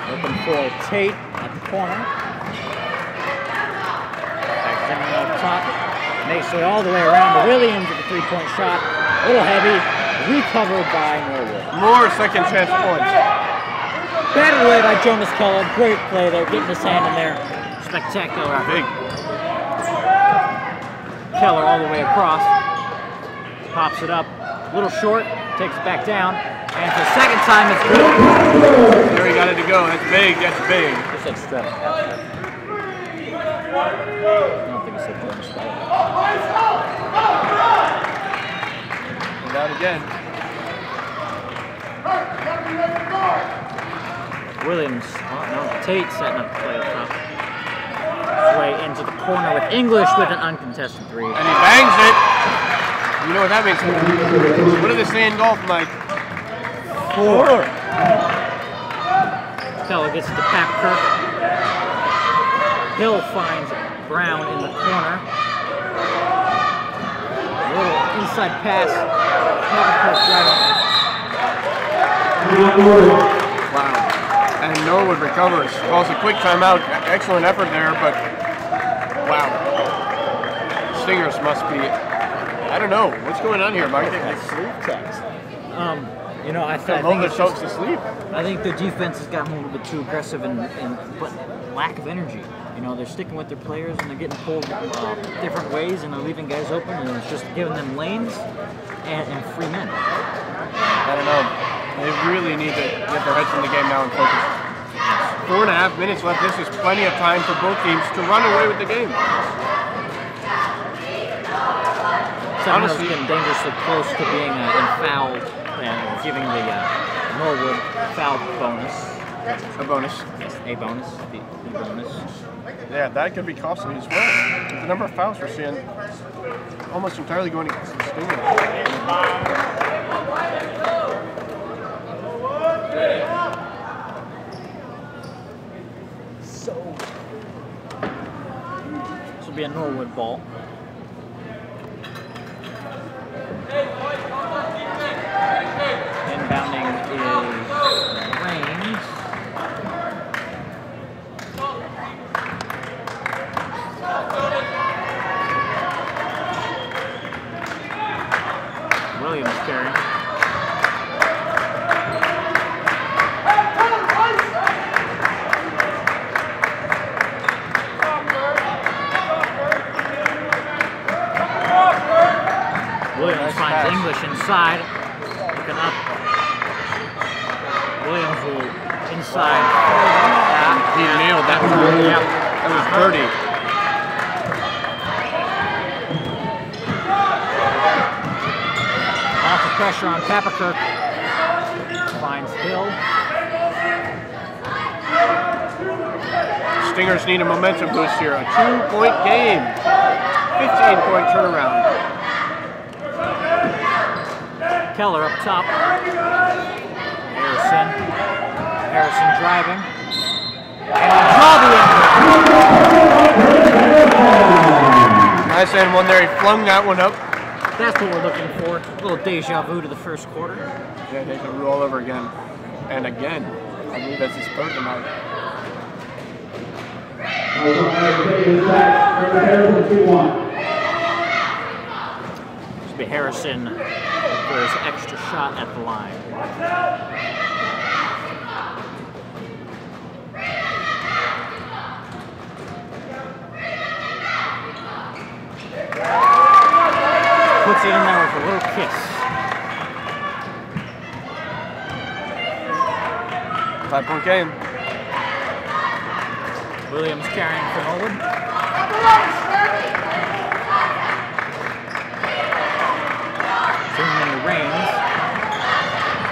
looking for Tate at the corner. Back Zimmerman up top. Makes it all the way around to Williams with a three-point shot. A little heavy. Recovered by Norwood. More second chance points. Batted away by Jonas Keller. Great play there. Getting his hand in there. Spectacular. Big. Keller all the way across. Pops it up. A little short. Takes it back down. And for the second time, it's good. There he got it to go. That's big. That's big. Just said step. I don't think he said Jonas Keller. And out again. Williams. Oh, no. Tate setting up the play up top. Way into the corner with English with an uncontested three. And he bangs it. You know what that means? What do they say in golf, Mike? 4. Keller gets it to Hapkirk. Hill finds Brown in the corner. A little inside pass. Hapkirk driving. Wow. And Norwood recovers. Calls a quick timeout. Excellent effort there, but wow. Stingers must be, I don't know. What's going on here, Mike? Sleep text. You know, I Lull themselves to sleep. I think the defense has gotten a little bit too aggressive and but lack of energy. You know, they're sticking with their players and they're getting pulled different ways and they're leaving guys open and it's just giving them lanes and free men. I don't know. They really need to get their heads in the game now and focus. 4.5 minutes left. This is plenty of time for both teams to run away with the game. Honestly, getting dangerously close to being in foul and giving the Norwood foul bonus. A bonus. Yes, a bonus. The bonus. Yeah, that could be costly as well. The number of fouls we're seeing almost entirely going against the Stingers. This will be a Norwood ball. Inbounding is Raines. Williams carrying. Williams finds English inside. Looking up. Williams will inside. He nailed that one. Yeah. That was dirty. pressure on Papakirk. Finds Hill. Stingers need a momentum boost here. A 2-point game. 15-point turnaround. Keller up top. Harrison driving. And draw the end. Nice and one there. He flung that one up. That's what we're looking for. A little deja vu to the first quarter. Yeah, deja vu all over again. And again. I believe that's his third tonight. Should be Harrison for his extra shot at the line. Puts it in there with a little kiss. 5-point game. Williams carrying for Norwood. Zimmerman reigns.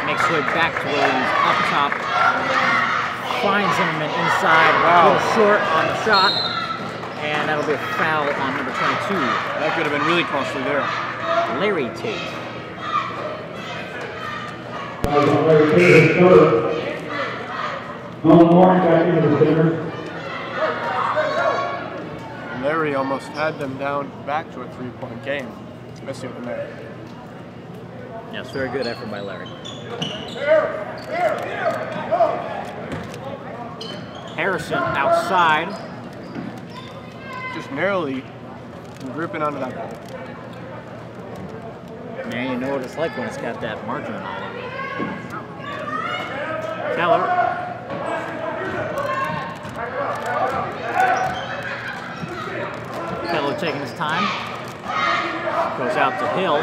Makes way back to Williams up top. Finds Zimmerman inside. A little short on the shot. And that'll be a foul on number 22. That could have been really costly there. Larry Tate. Larry Tate is third. Nolan Moore back into the Stingers. Larry almost had them down back to a 3-point game. Missing them there. Yes, very good effort by Larry. Harrison outside. Just narrowly gripping onto that ball. Man, you know what it's like when it's got that margin all over it. Keller. Keller taking his time. Goes out to Hill.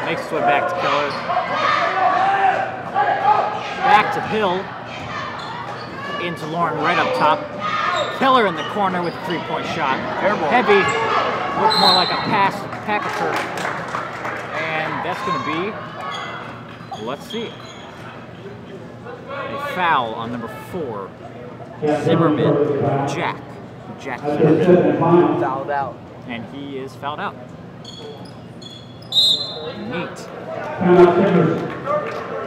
Makes his way back to Keller. Back to Hill. Into Lauren right up top. Keller in the corner with a 3-point shot. Heavy. Looked more like a pass to Papakirk. And that's going to be, let's see, a foul on number 4. Zimmerman, Jack Zimmerman. Fouled out. And he is fouled out. Neat.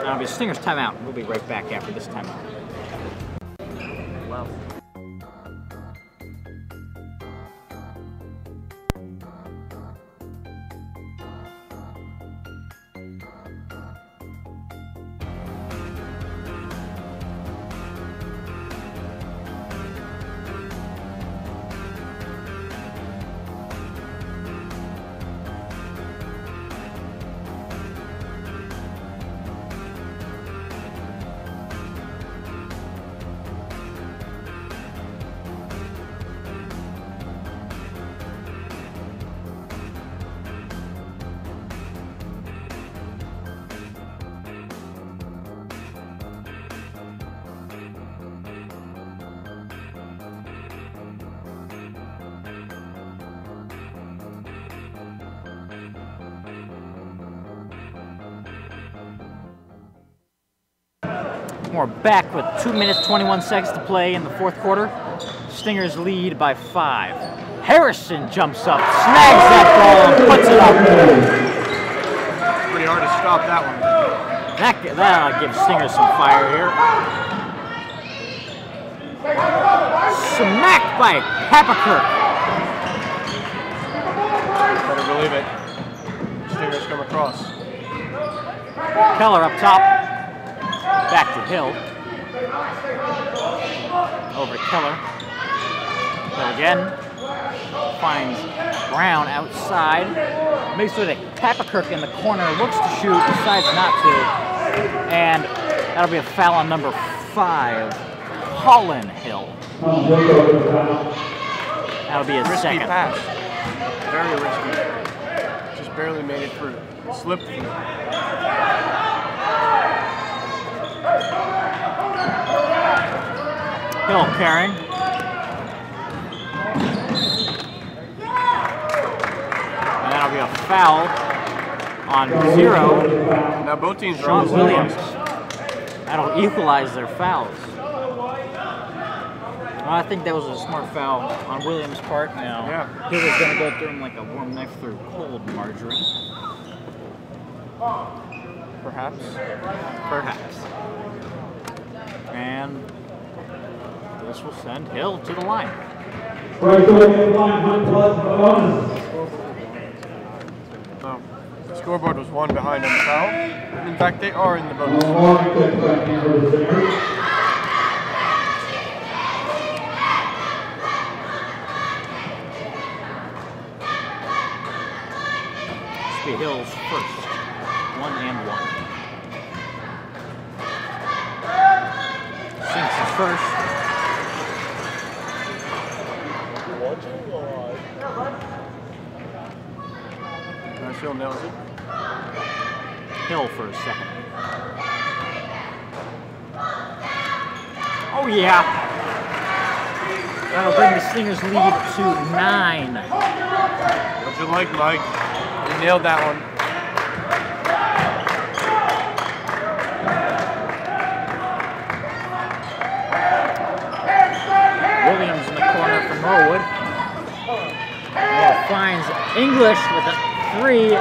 That'll be a Stingers timeout. We'll be right back after this timeout. Wow. We're back with 2 minutes, 21 seconds to play in the fourth quarter. Stingers lead by 5. Harrison jumps up, snags that ball, and puts it up. Pretty hard to stop that one. That'll give Stingers some fire here. Smacked by Papakirk. Better believe it. Stingers come across. Keller up top. Back to Hill. Over to Keller. Hill again. Finds Brown outside. Makes it a Papakirk in the corner. Looks to shoot. Decides not to. And that'll be a foul on number 5. Colin Hill. That'll be his Risky second. pass. Very risky. Just barely made it through. Slipped through. Hill carrying. And that'll be a foul on 0. Now both teams are Sean on Williams. That'll equalize their fouls. Well, I think that was a smart foul on Williams' part now. Yeah. He was going to go through him like a warm knife through cold margarine. Perhaps. Perhaps. And this will send Hill to the line. Right to the line, 1 plus bonus. So, the scoreboard was 1 behind on the foul. In fact, they are in the bonus. This will be Hill's first. 1 and 1. Sinks his first. Hill nails it. Hill for a second. Oh yeah! That'll bring the Stingers lead to 9. What'd you like, Mike? You nailed that one. Williams in the corner for Norwood. Finds English with a 3.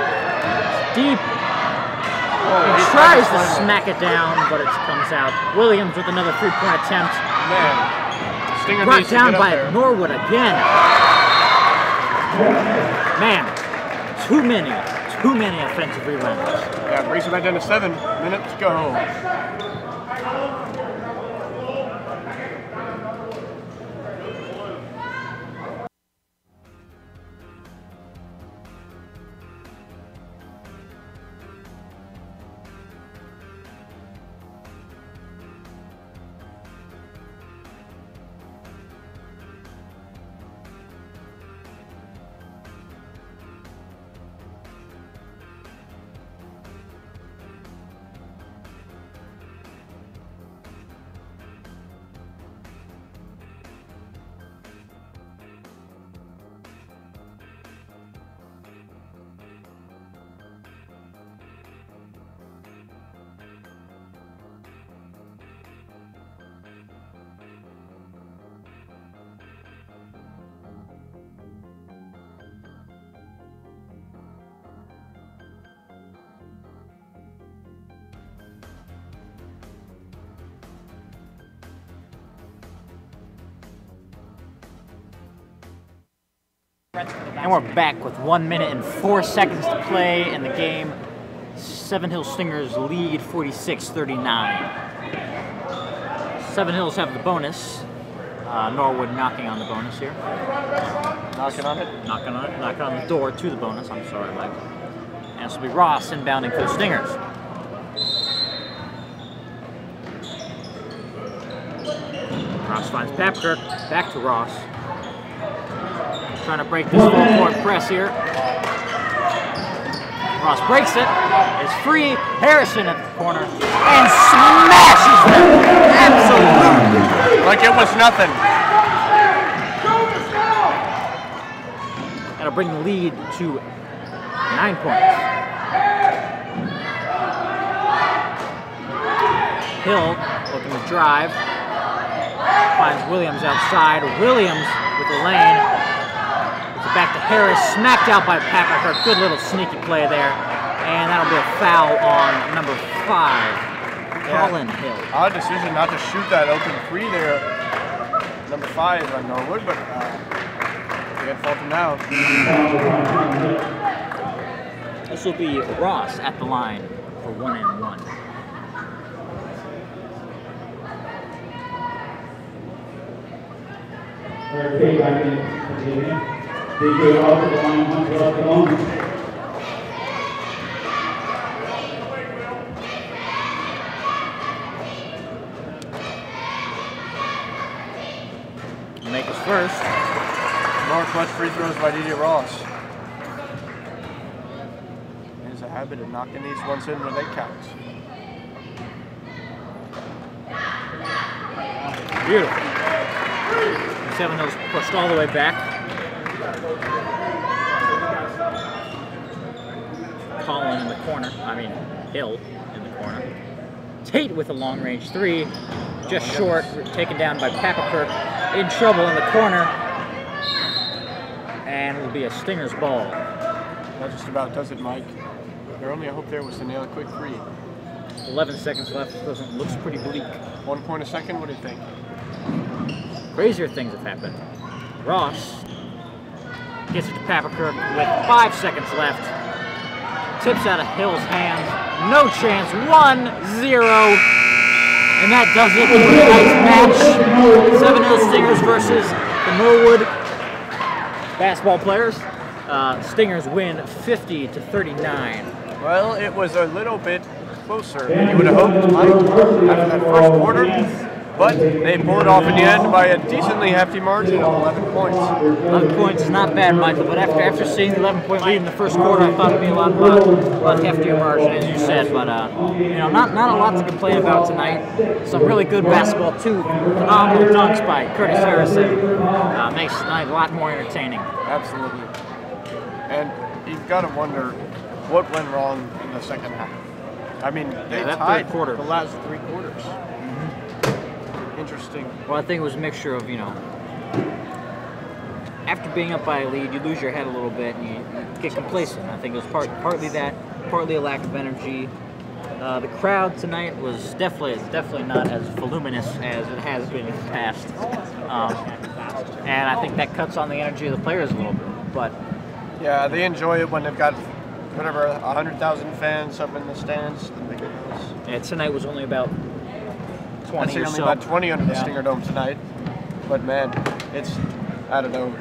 Deep. He tries to smack it down, but it comes out. Williams with another 3-point attempt. Man, Stinger Brought needs to down get up by there. Norwood again. Man, too many offensive rebounds. Yeah, brings it back down to 7 minutes to go. And we're back with 1 minute and 4 seconds to play in the game. Seven Hills Stingers lead 46-39. Seven Hills have the bonus. Norwood knocking on the bonus here. Knocking on it? Knocking on the door to the bonus. I'm sorry, Mike. And this will be Ross inbounding for the Stingers. Ross finds Papkirk. Back to Ross. Trying to break this full court press here. Ross breaks it. It's free. Harrison at the corner. And smashes them. Absolutely. Like it was nothing. That'll bring the lead to 9 points. Hill looking to drive. Finds Williams outside. Williams with the lane. Back to Harris, smacked out by Papkirk. Good little sneaky play there. And that'll be a foul on number 5, Colin Hill. Odd decision not to shoot that open 3 there. Number 5 on Norwood, but they get faulted now. This will be Ross at the line for 1 and 1. Okay, back in. DJ Ross at the line, 1 plus bonus. Make his first. More clutch free throws by DJ Ross. He has a habit of knocking these ones in when they count. Beautiful. Seven Hills pushed all the way back. Colin Allen in the corner. I mean, Hill in the corner. Tate with a long-range 3, just short, taken down by Papakirk. In trouble in the corner, and it will be a Stingers ball. That just about does it, Mike. Their only hope there was to nail a quick 3. 11 seconds left. Looks pretty bleak. 1 point a second. What do you think? Crazier things have happened. Ross gets it to Papakirk with 5 seconds left. Tips out of Hill's hands. No chance. 1-0. And that does it for tonight's match. 7-0 Stingers versus the Norwood basketball players. Stingers win 50-39. Well, it was a little bit closer than you would have hoped, Mike, after that first quarter. But they pulled it off in the end by a decently hefty margin of 11 points. 11 points is not bad, Michael, but after seeing the 11-point lead in the first quarter, I thought it'd be a lot heftier margin, as you said. But you know, not a lot to complain about tonight. Some really good basketball, 2 phenomenal dunks by Curtis Harrison. Makes tonight a lot more entertaining. Absolutely. And you've got to wonder what went wrong in the second half. I mean, they tied quarter. the last 3 quarters. Interesting. Well, I think it was a mixture of, you know, after being up by a lead, you lose your head a little bit and you get complacent. I think it was partly that, partly a lack of energy. The crowd tonight was definitely not as voluminous as it has been in the past, and I think that cuts on the energy of the players a little bit. But yeah, they enjoy it when they've got whatever 100,000 fans up in the stands. The big ones. Yeah, tonight was only about 20 I'd say or only so. about 20 under the Stinger Dome tonight. But man, it's, I don't know.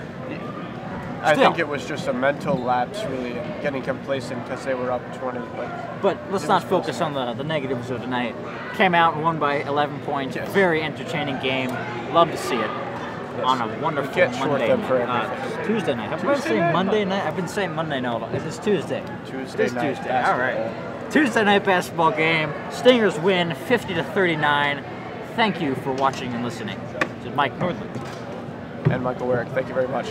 I think it was just a mental lapse, really, getting complacent because they were up 20. But let's not focus on the negatives of tonight. Came out and won by 11 points. Yes. Very entertaining game. Love to see it. Yes. On a wonderful Monday Tuesday night. I've been saying Monday night. I've been saying Monday night. It's Tuesday. Tuesday It's night. Tuesday. All right. Tuesday night basketball game. Stingers win 50-39. Thank you for watching and listening. This is Mike Northland. And Michael Warwick. Thank you very much.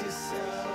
yourself.